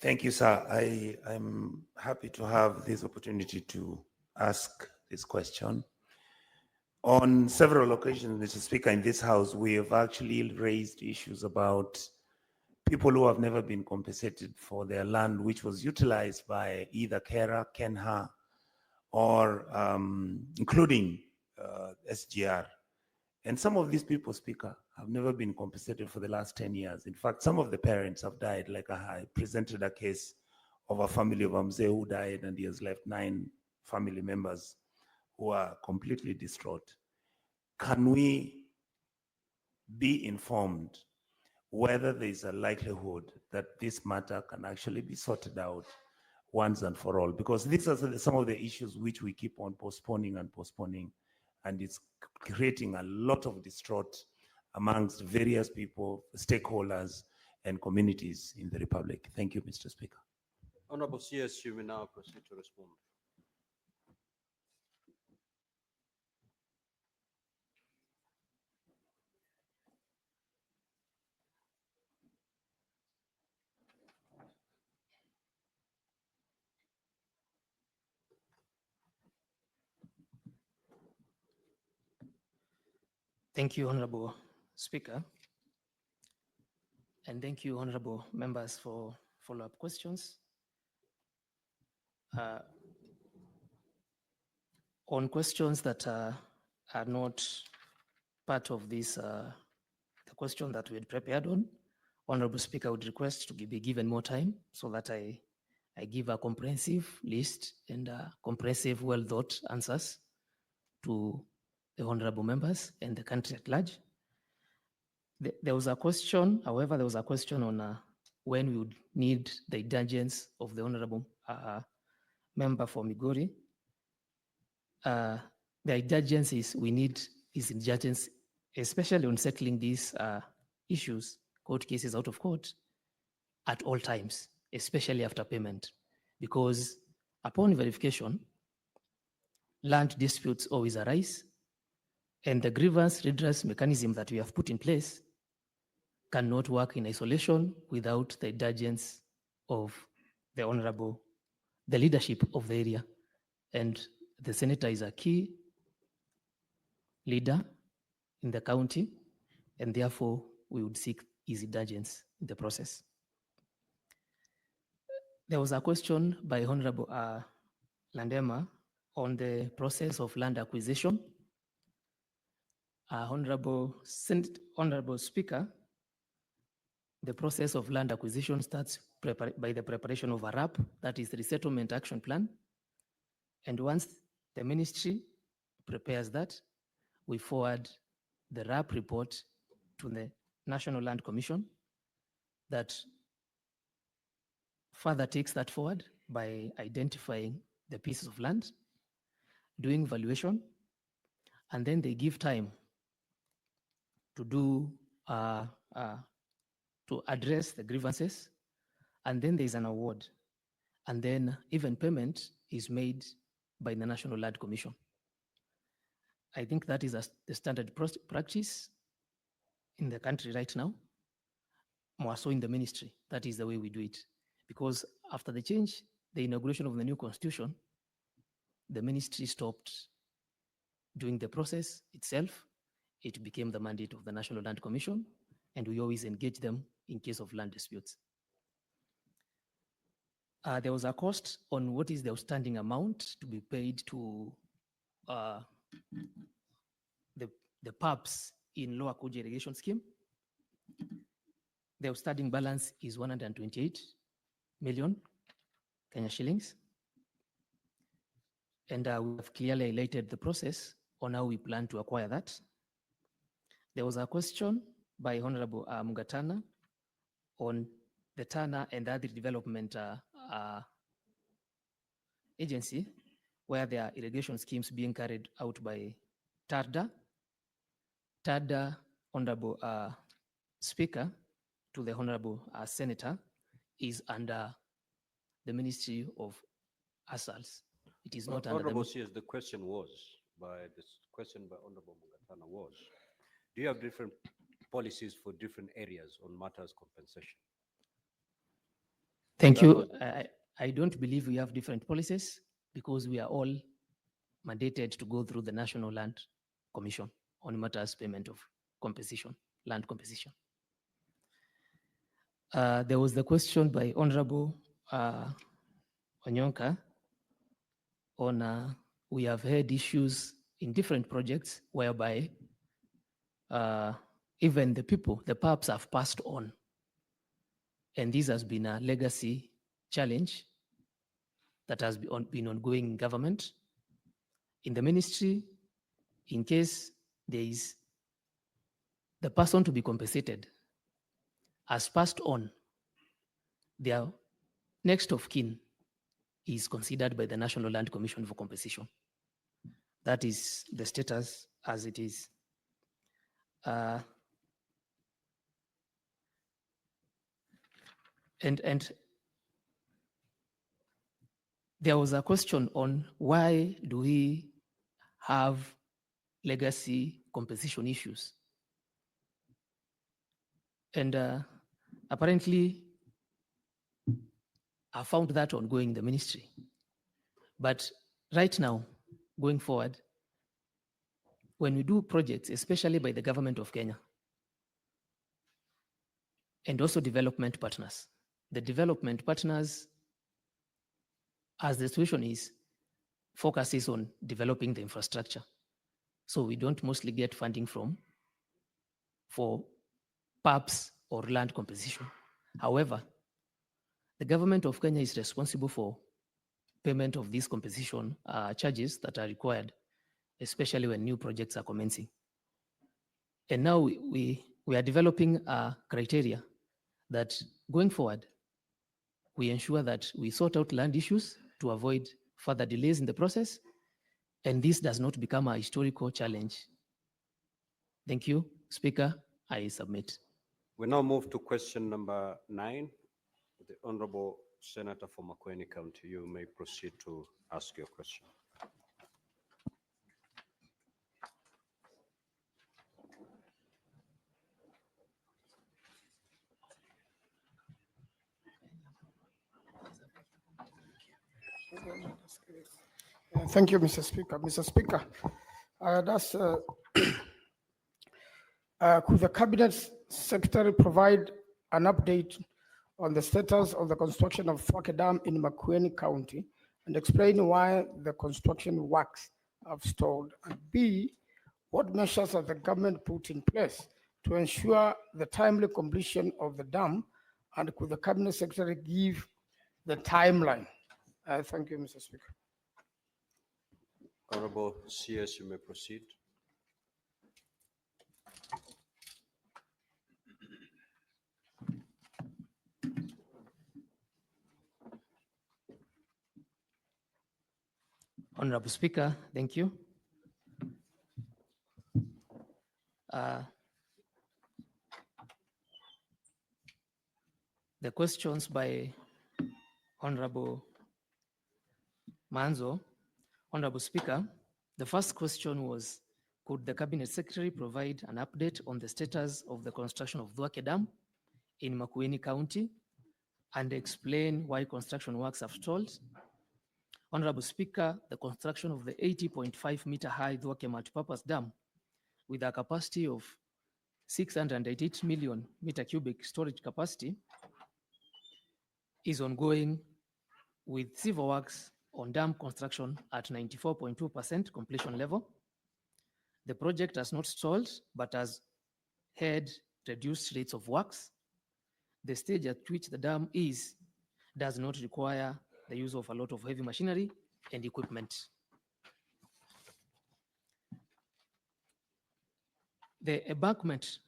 Thank you, sir. I'm happy to have this opportunity to ask this question. On several occasions, Mr. Speaker, in this House, we have actually raised issues about people who have never been compensated for their land, which was utilized by either Kera, Kenha, or including SGR. And some of these people, Speaker, have never been compensated for the last 10 years. In fact, some of the parents have died. Like I presented a case of a family of Amze who died, and he has left 9 family members who are completely distraught. Can we be informed whether there is a likelihood that this matter can actually be sorted out once and for all? Because these are some of the issues which we keep on postponing and postponing, and it's creating a lot of distraught amongst various people, stakeholders, and communities in the Republic. Thank you, Mr. Speaker. Honorable CS, you may now proceed to respond. Thank you, Honorable Speaker. And thank you, Honorable members, for follow-up questions. On questions that are not part of this, the question that we had prepared on, Honorable Speaker would request to be given more time so that I give a comprehensive list and comprehensive, well-thought answers to the honorable members and the country at large. There was a question, however, there was a question on when we would need the indulgence of the honorable member for Migori. The indulgence is, we need his indulgence, especially on settling these issues, court cases out of court, at all times, especially after payment, because upon verification, land disputes always arise, and the grievance redress mechanism that we have put in place cannot work in isolation without the indulgence of the honorable, the leadership of the area. And the senator is a key leader in the county, and therefore we would seek his indulgence in the process. There was a question by Honorable Landema on the process of land acquisition. Honorable Speaker, the process of land acquisition starts by the preparation of a RAP, that is the Resettlement Action Plan. And once the ministry prepares that, we forward the RAP report to the National Land Commission that further takes that forward by identifying the pieces of land, doing valuation, and then they give time to do to address the grievances, and then there's an award, and then even payment is made by the National Land Commission. I think that is the standard practice in the country right now, more so in the ministry. That is the way we do it. Because after the change, the inauguration of the new constitution, the ministry stopped doing the process itself. It became the mandate of the National Land Commission, and we always engage them in case of land disputes. There was a cost on what is the outstanding amount to be paid to the PAPs in Lower Kuji irrigation scheme. The outstanding balance is 128 million Kenya shillings. And we have clearly highlighted the process on how we plan to acquire that. There was a question by Honorable Mugatana on the Tana and Agri Development Agency, where there are irrigation schemes being carried out by TARDA. TARDA, Honorable Speaker, to the Honorable Senator, is under the Ministry of Asals. It is not under Honorable CS, the question by Honorable Mugatana was, do you have different policies for different areas on matters compensation? Thank That you. was- I don't believe we have different policies because we are all mandated to go through the National Land Commission on matters payment of compensation, land compensation. There was the question by Honorable Onyonka on we have had issues in different projects whereby even the people, the PAPs have passed on. And this has been a legacy challenge that has been ongoing in government. In the ministry, in case there is the person to be compensated has passed on, their next of kin is considered by the National Land Commission for compensation. That is the status as it is. And there was a question on why do we have legacy compensation issues? And apparently, I found that ongoing in the ministry. But right now, going forward, when we do projects, especially by the government of Kenya, and also development partners, the development partners, as the situation is, focuses on developing the infrastructure. So we don't mostly get funding for PAPs or land compensation. However, the government of Kenya is responsible for payment of these compensation charges that are required, especially when new projects are commencing. And now we are developing a criteria that going forward, we ensure that we sort out land issues to avoid further delays in the process, and this does not become a historical challenge. Thank you, Speaker. I submit. We now move to question number 9. The Honorable Senator from Makueni County, you may proceed to ask your question. Thank you, Mr. Speaker. Mr. Speaker, could the Cabinet Secretary provide an update on the status of the construction of Thwake Dam in Makueni County and explain why the construction works have stalled? And B, what measures has the government put in place to ensure the timely completion of the dam? And could the Cabinet Secretary give the timeline? Thank you, Mr. Speaker. Honorable CS, you may proceed. Honorable Speaker, thank you. The questions by Honorable Manzo. Honorable Speaker, the first question was, could the Cabinet Secretary provide an update on the status of the construction of Thwake Dam in Makueni County and explain why construction works have stalled? Honorable Speaker, the construction of the 80.5 meter high Thwake multipurpose dam with a capacity of 688 million meter cubic storage capacity is ongoing with civil works on dam construction at 94.2% completion level. The project has not stalled, but has had reduced rates of works. The stage at which the dam is does not require the use of a lot of heavy machinery and equipment. The embankment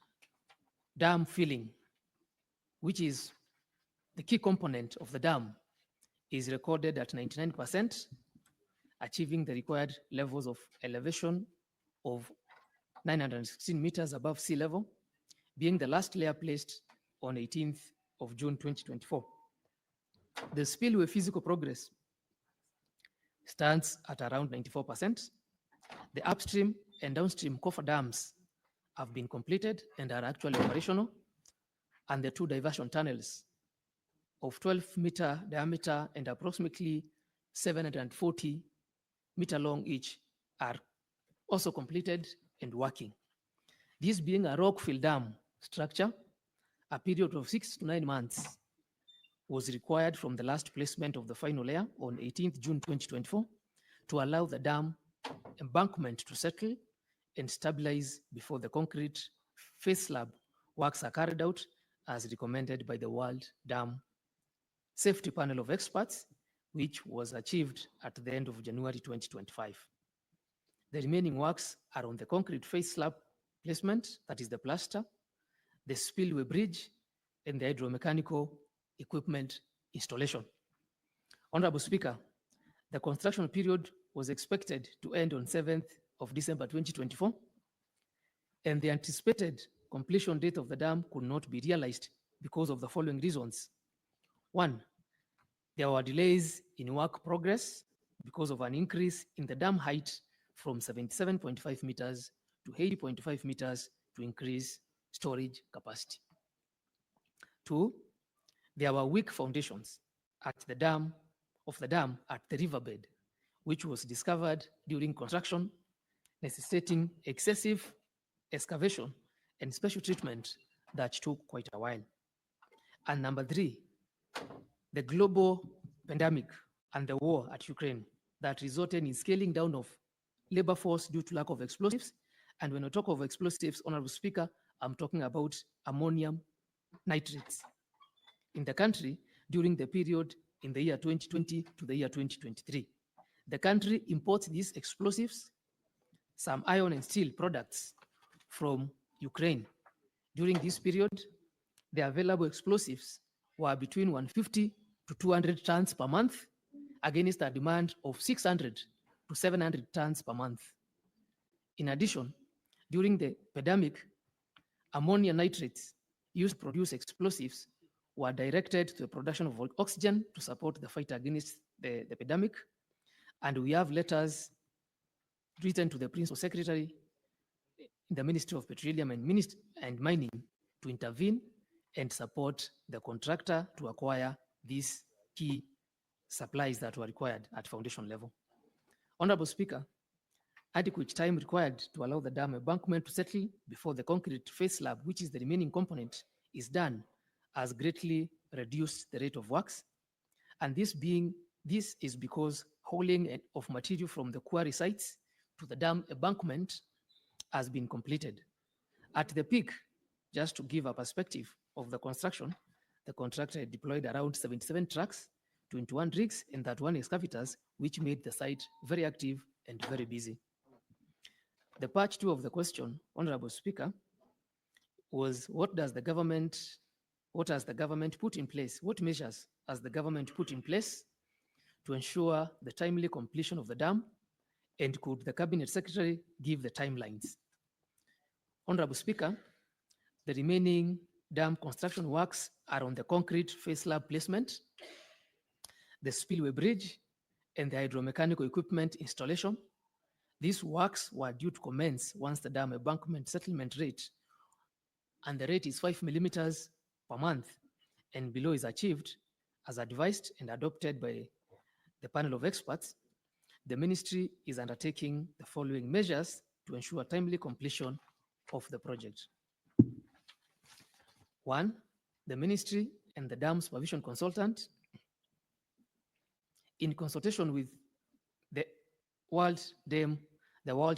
dam filling, which is the key component of the dam, is recorded at 99%, achieving the required levels of elevation of 916 meters above sea level, being the last layer placed on 18th of June 2024. The spillway physical progress stands at around 94%. The upstream and downstream coffer dams have been completed and are actually operational, and the 2 diversion tunnels of 12-meter diameter and approximately 740-meter long each are also completed and working. This being a rock-fill dam structure, a period of 6 to 9 months was required from the last placement of the final layer on 18th June 2024 to allow the dam embankment to settle and stabilize before the concrete face slab works are carried out as recommended by the World Dam Safety Panel of Experts, which was achieved at the end of January 2025. The remaining works are on the concrete face slab placement, that is the plaster, the spillway bridge, and the hydromechanical equipment installation. Honorable Speaker, the construction period was expected to end on 7th of December 2024, and the anticipated completion date of the dam could not be realized because of the following reasons. One, there were delays in work progress because of an increase in the dam height from 77.5 meters to 80.5 meters to increase storage capacity. Two, there were weak foundations at the dam at the riverbed, which was discovered during construction, necessitating excessive excavation and special treatment that took quite a while. And number three, the global pandemic and the war at Ukraine that resulted in scaling down of labor force due to lack of explosives. And when I talk of explosives, Honorable Speaker, I'm talking about ammonium nitrates in the country during the period in the year 2020 to the year 2023. The country imports these explosives, some iron and steel products from Ukraine. During this period, the available explosives were between 150 to 200 tons per month against a demand of 600 to 700 tons per month. In addition, during the pandemic, ammonia nitrates used to produce explosives were directed to the production of oxygen to support the fight against the pandemic. And we have letters written to the Principal Secretary in the Ministry of Petroleum and Mining to intervene and support the contractor to acquire these key supplies that were required at foundation level. Honorable Speaker, adequate time required to allow the dam embankment to settle before the concrete face slab, which is the remaining component, is done, has greatly reduced the rate of works. And this is because hauling of material from the quarry sites to the dam embankment has been completed. At the peak, just to give a perspective of the construction, the contractor had deployed around 77 trucks, 21 rigs, and 31 excavators, which made the site very active and very busy. The part two of the question, Honorable Speaker, was what has the government put in place? What measures has the government put in place to ensure the timely completion of the dam? And could the Cabinet Secretary give the timelines? Honorable Speaker, the remaining dam construction works are on the concrete face slab placement, the spillway bridge, and the hydromechanical equipment installation. These works were due to commence once the dam embankment settlement rate, and the rate is 5 millimeters per month and below, is achieved as advised and adopted by the panel of experts. The ministry is undertaking the following measures to ensure timely completion of the project. One, the ministry and the dam supervision consultant, in consultation with the World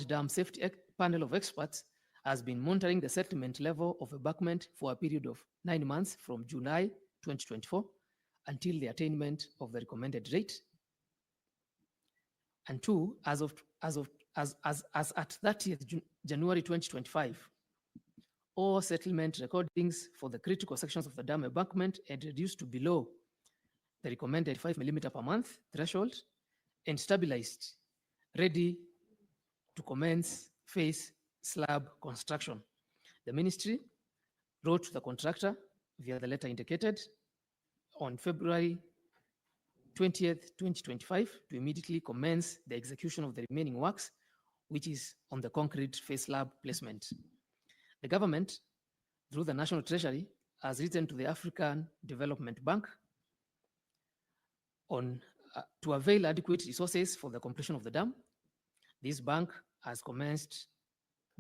Dam Safety Panel of Experts, has been monitoring the settlement level of embankment for a period of 9 months from July 2024 until the attainment of the recommended rate. And two, as at 30th January 2025, all settlement recordings for the critical sections of the dam embankment had reduced to below the recommended 5 millimeter per month threshold and stabilized, ready to commence face slab construction. The ministry wrote to the contractor via the letter indicated on February 20th, 2025 to immediately commence the execution of the remaining works, which is on the concrete face slab placement. The government, through the National Treasury, has written to the African Development Bank On to avail adequate resources for the completion of the dam, the bank has commenced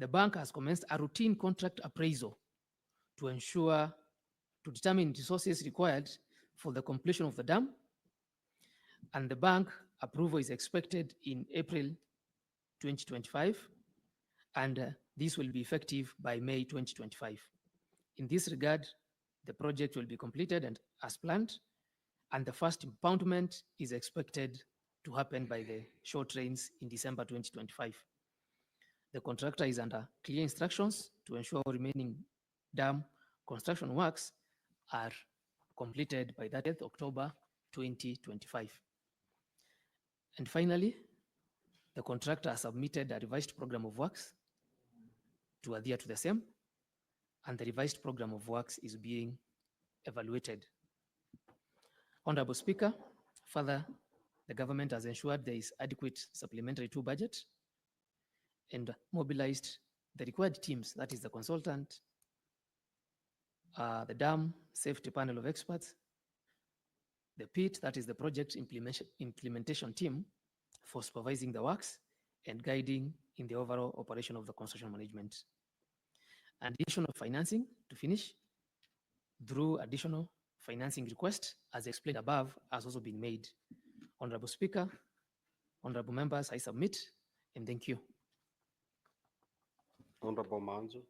a routine contract appraisal to determine resources required for the completion of the dam, and the bank approval is expected in April 2025, and this will be effective by May 2025. In this regard, the project will be completed and as planned, and the first impoundment is expected to happen by the short trains in December 2025. The contractor is under clear instructions to ensure remaining dam construction works are completed by 30th October 2025. And finally, the contractor has submitted a revised program of works to adhere to the same, and the revised program of works is being evaluated. Honorable Speaker, further, the government has ensured there is adequate supplementary to budget and mobilized the required teams, that is the consultant, the dam safety panel of experts, the PIT, that is the project implementation team, for supervising the works and guiding in the overall operation of the construction management. Additional financing to finish through additional financing request, as explained above, has also been made. Honorable Speaker, honorable members, I submit and thank you. Honorable Manzo.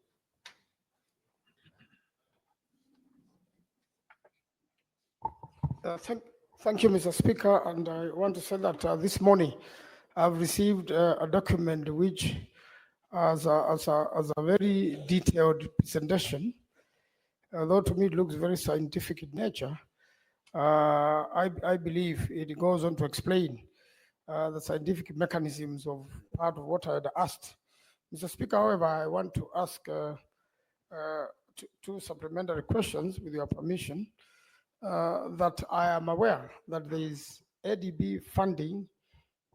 Thank you, Mr. Speaker. And I want to say that this morning I've received a document which has a very detailed presentation. Although to me it looks very scientific in nature, I believe it goes on to explain the scientific mechanisms of part of what I had asked. Mr. Speaker, however, I want to ask two supplementary questions with your permission. That I am aware that there is ADB funding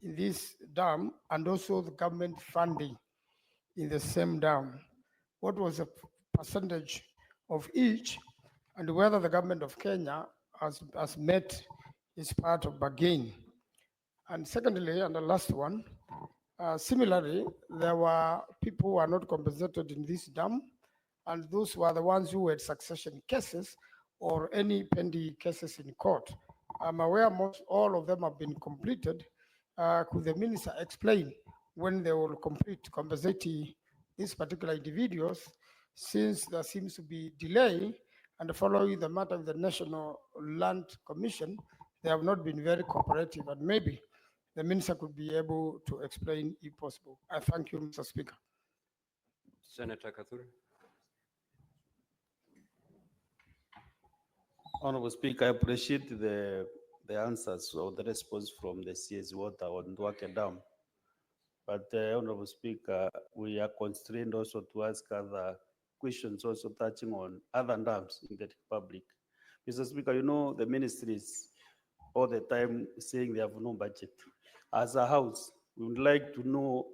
in this dam and also the government funding in the same dam. What was the percentage of each, and whether the government of Kenya has met its part of bargain? And secondly, and the last one, similarly, there were people who are not compensated in this dam, and those were the ones who had succession cases or any pending cases in court. I'm aware most all of them have been completed. Could the minister explain when they will complete compensating these particular individuals, since there seems to be delay, and following the matter of the National Land Commission, they have not been very cooperative, and maybe the minister could be able to explain if possible. I thank you, Mr. Speaker. Senator Kathuri. Honorable Speaker, I appreciate the answers or the response from the CS Water on Onyonka Dam. But Honorable Speaker, we are constrained also to ask other questions also touching on other dams in the Republic. Mr. Speaker, you know the ministries all the time saying they have no budget. As a house, we would like to know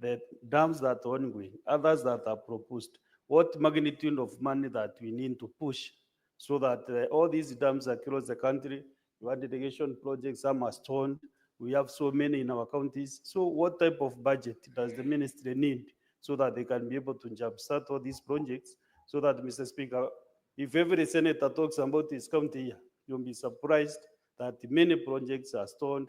the dams that are ongoing, others that are proposed, what magnitude of money that we need to push so that all these dams across the country, we have irrigation projects, some are stoned. We have so many in our counties. So what type of budget does the ministry need so that they can be able to jumpstart all these projects? So that, Mr. Speaker, if every senator talks about his county here, you'll be surprised that many projects are stoned,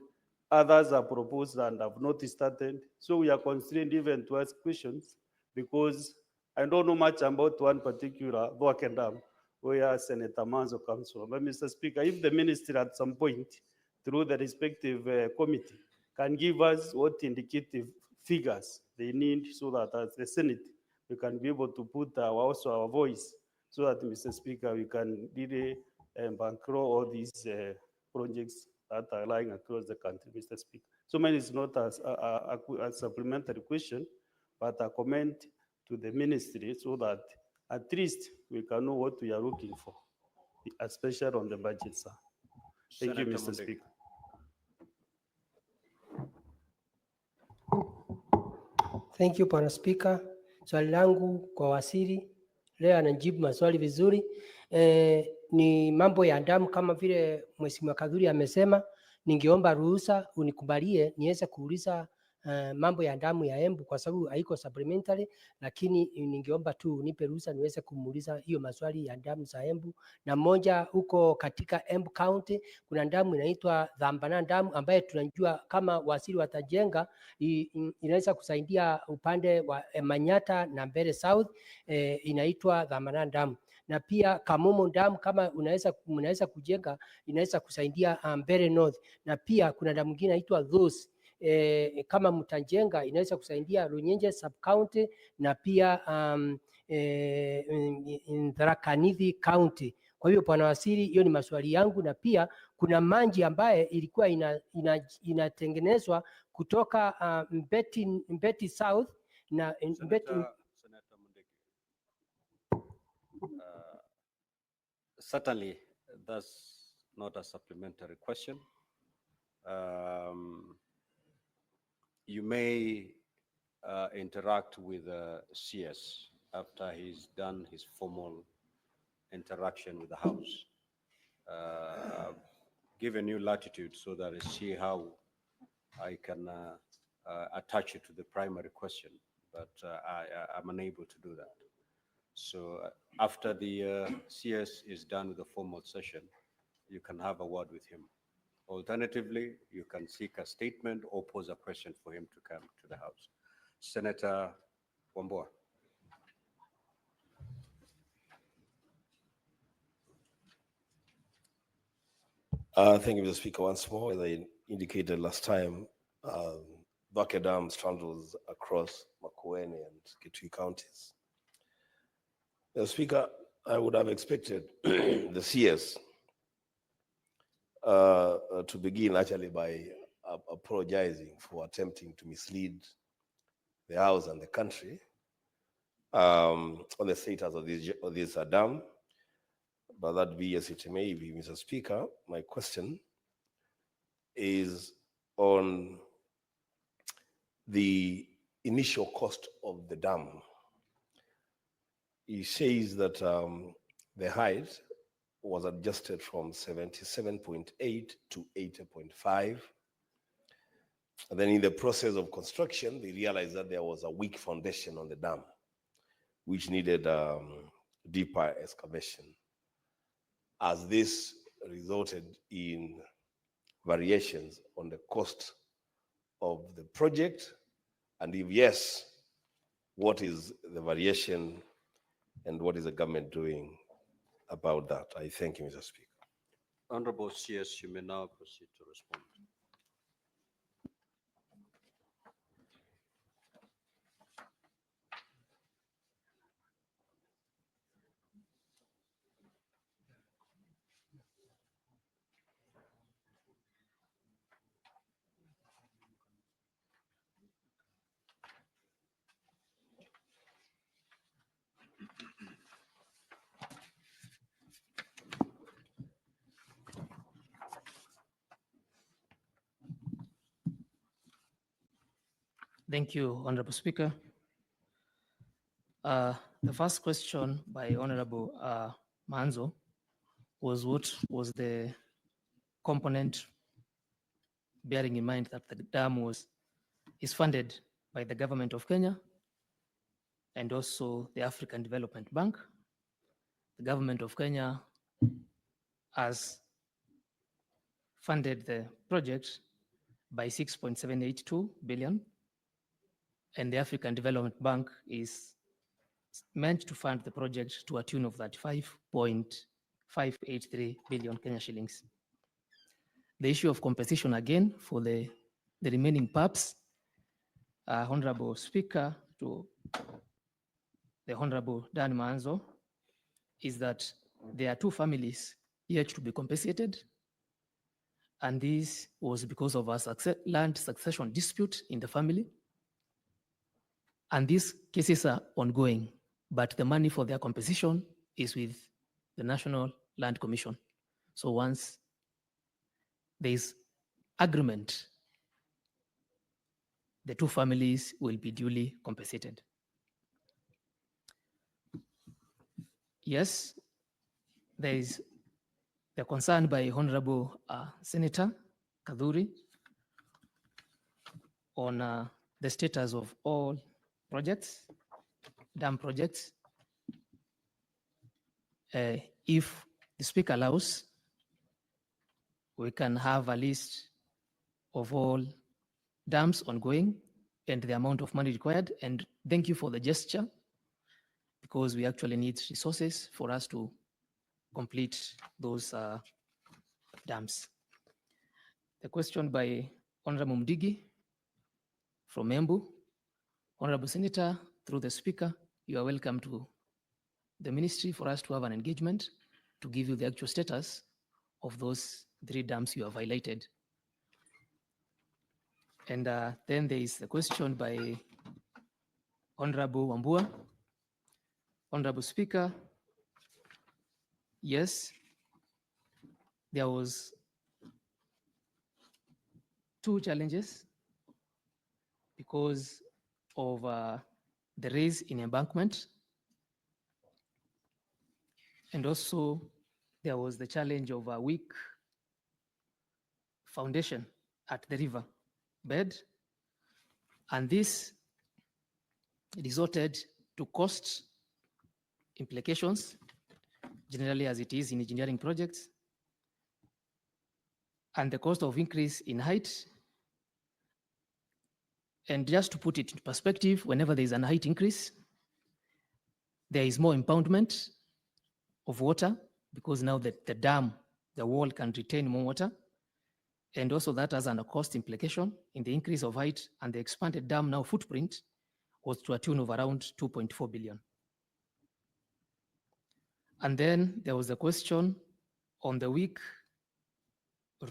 others are proposed and have not started. So we are constrained even to ask questions because I don't know much about one particular Onyonka Dam where Senator Manzo comes from. But Mr. Speaker, if the ministry at some point, through the respective committee, can give us what indicative figures they need so that as the Senate, we can be able to put also our voice so that, Mr. Speaker, we can really bankroll all these projects that are lying across the country, Mr. Speaker. So mine is not a supplementary question, but a comment to the ministry so that at least we can know what we are looking for, especially on the budget, sir. Thank you, Mr. Speaker. Thank you, Bwana Speaker. Swali langu kwa waziri leo anajibu maswali vizuri. Ni mambo ya damu kama vile Mheshimiwa Kadhuri amesema, ningeomba ruhusa unikubalie niweze kuuliza mambo ya damu ya Embu kwa sababu haiko supplementary, lakini ningeomba tu unipe ruhusa niweze kumuuliza hiyo maswali ya damu za Embu. Na moja huko katika Embu County kuna damu inaitwa Dhambana damu ambaye tunajua kama waziri watajenga inaweza kusaidia upande wa Manyata na Mbeere South, inaitwa Dhambana damu. Na pia Kamumu damu kama mnaweza kujenga inaweza kusaidia Mbeere North. Na pia kuna damu nyingine inaitwa Ruto'S, kama mtajenga inaweza kusaidia Runyenje sub county na pia Tharaka Nithi county. Kwa hiyo bwana waziri, hiyo ni maswali yangu. Na pia kuna maji ambaye ilikuwa inatengenezwa kutoka Mbeti South na Mbeti. Senator Mundeki. Certainly, that's not a supplementary question. You may interact with CS after he's done his formal interaction with the House. Given you latitude so that I see how I can attach it to the primary question, but I'm unable to do that. So after the CS is done with the formal session, you can have a word with him. Alternatively, you can seek a statement or pose a question for him to come to the House. Senator Wambua. Thank you, Mr. Speaker, once more. As I indicated last time, Bucket Dam straddles across Makueni and Kitui counties. Mr. Speaker, I would have expected the CS to begin actually by apologizing for attempting to mislead the House and the country on the status of this dam. But that be as it may be, Mr. Speaker, my question is on the initial cost of the dam. He says that the height was adjusted from 77.8 to 80.5. And then in the process of construction, they realized that there was a weak foundation on the dam, which needed deeper excavation. As this resulted in variations on the cost of the project? And if yes, what is the variation and what is the government doing about that? I thank you, Mr. Speaker. Honorable CS, you may now proceed to respond. Thank you, Honorable Speaker. The first question by Honorable Manzo was what was the component, bearing in mind that the dam is funded by the government of Kenya and also the African Development Bank. The government of Kenya has funded the project by 6.782 billion, and the African Development Bank is meant to fund the project to a tune of 35.583 billion Kenya shillings. The issue of compensation again for the remaining PAPs, Honorable Speaker, to the Honorable Dan Manzo, is that there are two families yet to be compensated, and this was because of a land succession dispute in the family. And these cases are ongoing, but the money for their compensation is with the National Land Commission. So once there is agreement, the two families will be duly compensated. Yes, there is the concern by Honorable Senator Kaduri on the status of all projects, dam projects. If the speaker allows, we can have a list of all dams ongoing and the amount of money required. And thank you for the gesture, because we actually need resources for us to complete those dams. The question by Honorable Mdigi from Embu. Honorable Senator, through the speaker, you are welcome to the ministry for us to have an engagement to give you the actual status of those 3 dams you have highlighted. And then there is the question by Honorable Wambua. Honorable Speaker, yes, there was 2 challenges because of the raise in embankment, and also there was the challenge of a weak foundation at the river bed, and this resulted to cost implications, generally as it is in engineering projects, and the cost of increase in height. And just to put it in perspective, whenever there is an height increase, there is more impoundment of water, because now the dam, the wall can retain more water. And also that has a cost implication in the increase of height, and the expanded dam now footprint was to a tune of around 2.4 billion. And then there was a question on the weak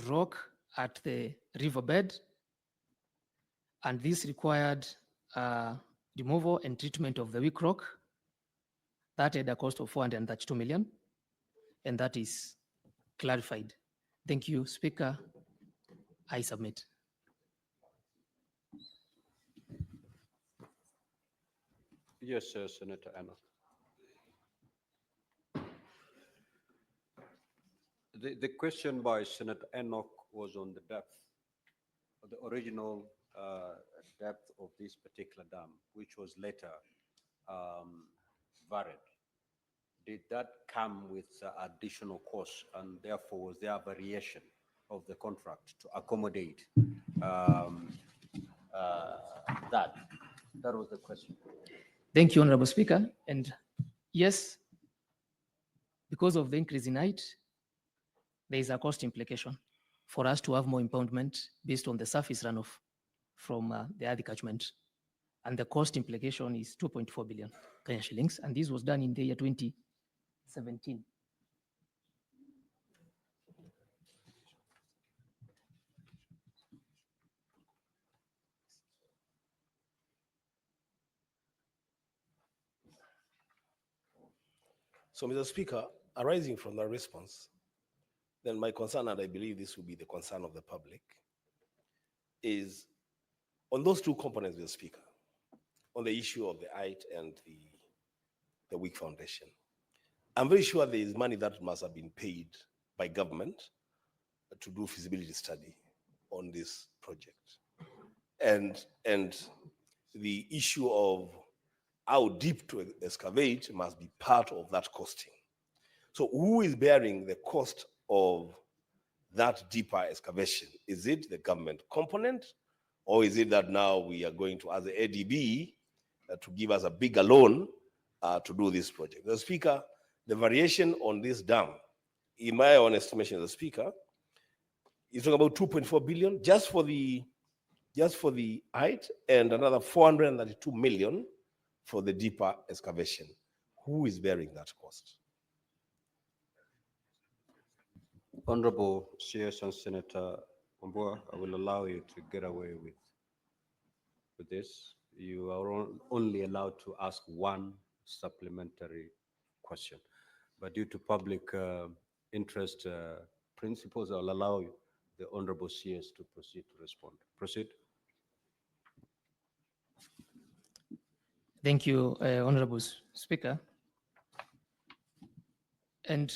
rock at the riverbed, and this required removal and treatment of the weak rock. That had a cost of 432 million, and that is clarified. Thank you, Speaker. I submit. Yes, Senator Enoch. The question by Senator Enoch was on the depth, of the original depth of this particular dam, which was later varied. Did that come with additional costs, and therefore was there a variation of the contract to accommodate that? That was the question. Thank you, Honorable Speaker. And yes, because of the increase in height, there is a cost implication for us to have more impoundment based on the surface runoff from the other catchment. And the cost implication is 2.4 billion Kenyan shillings. And this was done in the year 2017. So, Mr. Speaker, arising from that response, then my concern, and I believe this will be the concern of the public, is on those 2 components, Mr. Speaker, on the issue of the height and the weak foundation. I'm very sure there is money that must have been paid by government to do feasibility study on this project. And the issue of how deep to excavate must be part of that costing. So who is bearing the cost of that deeper excavation? Is it the government component, or is it that now we are going to ask the ADB to give us a bigger loan to do this project? The Speaker, the variation on this dam, in my own estimation, the Speaker, is talking about 2.4 billion just for the height, and another 432 million for the deeper excavation. Who is bearing that cost? Honorable CS and Senator Wambua, I will allow you to get away with this. You are only allowed to ask 1 supplementary question, but due to public interest principles, I'll allow the Honorable CS to proceed to respond. Proceed. Thank you, Honorable Speaker. And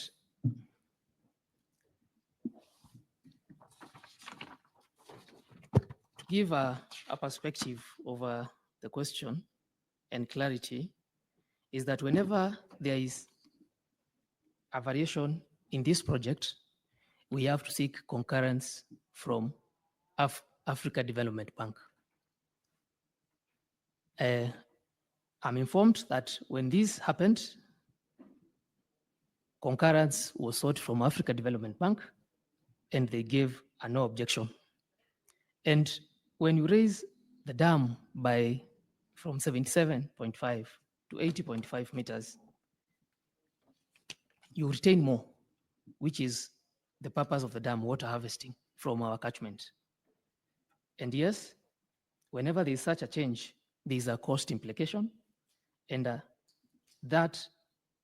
give a perspective over the question and clarity, is that whenever there is a variation in this project, we have to seek concurrence from Africa Development Bank. I'm informed that when this happened, concurrence was sought from Africa Development Bank, and they gave a no objection. And when you raise the dam by from 77.5 to 80.5 meters, you retain more, which is the purpose of the dam, water harvesting from our catchment. And yes, whenever there is such a change, there is a cost implication, and that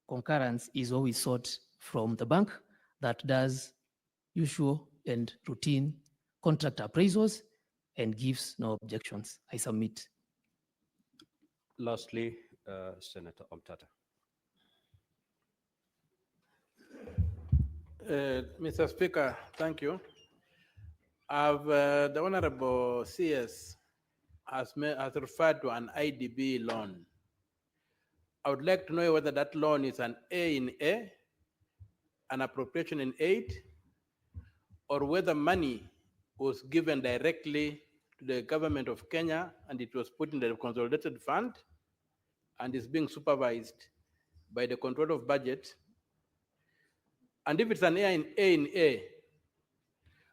concurrence is always sought from the bank that does usual and routine contract appraisals and gives no objections. I submit. Lastly, Senator Omtata. Mr. Speaker, thank you. The Honorable CS has referred to an IDB loan. I would like to know whether that loan is an A in A, an appropriation in aid, or whether money was given directly to the government of Kenya and it was put in the consolidated fund and is being supervised by the control of budget. And if it's an A in A,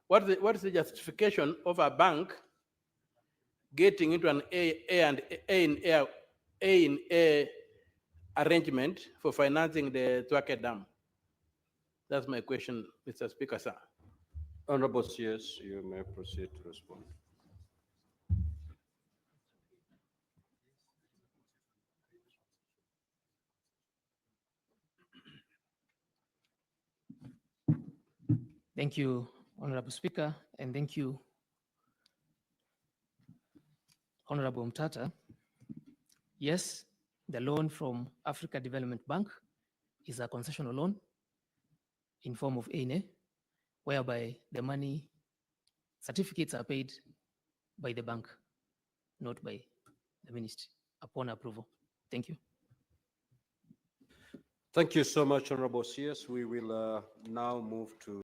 what is the justification of a bank getting into an A in A arrangement for financing the Twake Dam? That's my question, Mr. Speaker, sir. Honorable CS, you may proceed to respond. Thank you, Honorable Speaker, and thank you, Honorable Mtata. Yes, the loan from Africa Development Bank is a concessional loan in form of A&A, whereby the money certificates are paid by the bank, not by the ministry, upon approval. Thank you. Thank you so much, Honorable CS. We will now move to